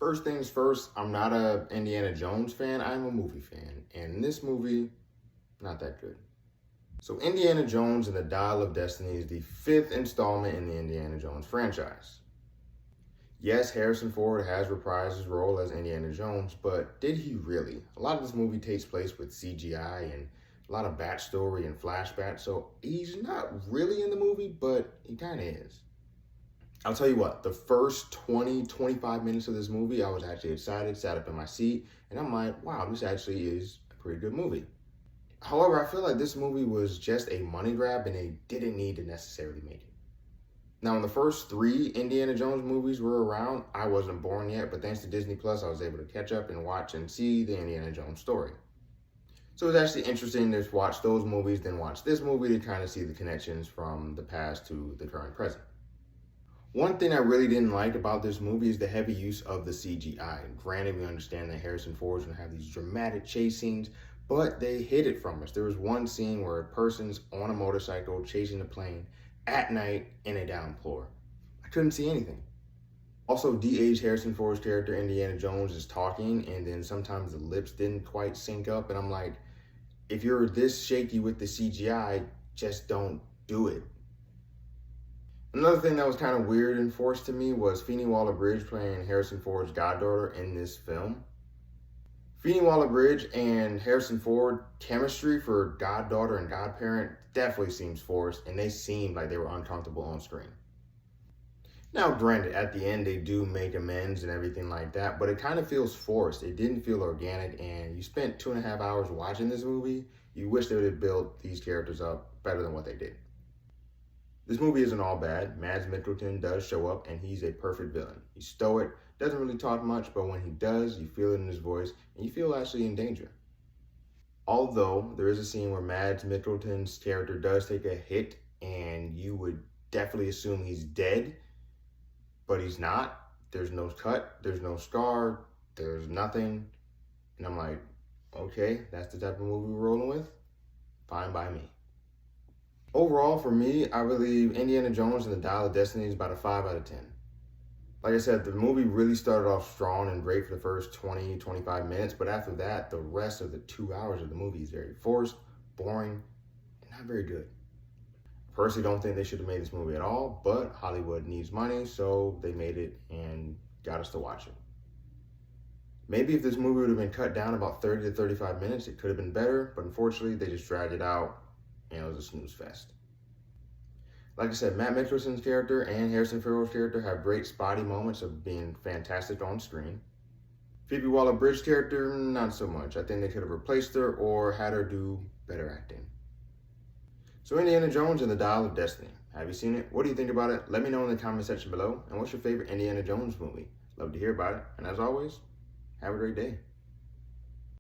First things first, I'm not a Indiana Jones fan, I'm a movie fan. And this movie, not that good. So Indiana Jones and the Dial of Destiny is the fifth installment in the Indiana Jones franchise. Yes, Harrison Ford has reprised his role as Indiana Jones, but did he really? A lot of this movie takes place with CGI and a lot of backstory and flashbacks, so he's not really in the movie, but he kind of is. I'll tell you what, the first 20, 25 minutes of this movie, I was actually excited, sat up in my seat, and I'm like, wow, this actually is a pretty good movie. However, I feel like this movie was just a money grab and they didn't need to necessarily make it. Now, when the first three Indiana Jones movies were around, I wasn't born yet, but thanks to Disney Plus, I was able to catch up and watch and see the Indiana Jones story. So it was actually interesting to watch those movies, then watch this movie to kind of see the connections from the past to the current present. One thing I really didn't like about this movie is the heavy use of the CGI. Granted, we understand that Harrison Ford is going to have these dramatic chase scenes, but they hid it from us. There was one scene where a person's on a motorcycle chasing a plane at night in a downpour. I couldn't see anything. Also, de-aged Harrison Ford's character, Indiana Jones, is talking, and then sometimes the lips didn't quite sync up, and I'm like, if you're this shaky with the CGI, just don't do it. Another thing that was kind of weird and forced to me was Feeney Waller-Bridge playing Harrison Ford's goddaughter in this film. Feeney Waller-Bridge and Harrison Ford chemistry for goddaughter and godparent definitely seems forced, and they seemed like they were uncomfortable on screen. Now, granted, at the end they do make amends and everything like that, but it kind of feels forced. It didn't feel organic, and you spent 2.5 hours watching this movie. You wish they would have built these characters up better than what they did. This movie isn't all bad. Mads Mikkelsen does show up, and he's a perfect villain. He's stoic, doesn't really talk much, but when he does, you feel it in his voice, and you feel actually in danger. Although, there is a scene where Mads Mikkelsen's character does take a hit, and you would definitely assume he's dead, but he's not. There's no cut, there's no scar, there's nothing. And I'm like, okay, that's the type of movie we're rolling with? Fine by me. Overall, for me, I believe Indiana Jones and the Dial of Destiny is about a 5 out of 10. Like I said, the movie really started off strong and great for the first 20, 25 minutes, but after that, the rest of the 2 hours of the movie is very forced, boring, and not very good. I personally don't think they should have made this movie at all, but Hollywood needs money, so they made it and got us to watch it. Maybe if this movie would have been cut down about 30 to 35 minutes, it could have been better, but unfortunately, they just dragged it out, and it was a snooze fest. Like I said, Matt Mikkelsen's character and Harrison Ford's character have great spotty moments of being fantastic on screen. Phoebe Waller-Bridge's character, not so much. I think they could have replaced her or had her do better acting. So Indiana Jones and the Dial of Destiny. Have you seen it? What do you think about it? Let me know in the comment section below. And what's your favorite Indiana Jones movie? Love to hear about it. And as always, have a great day.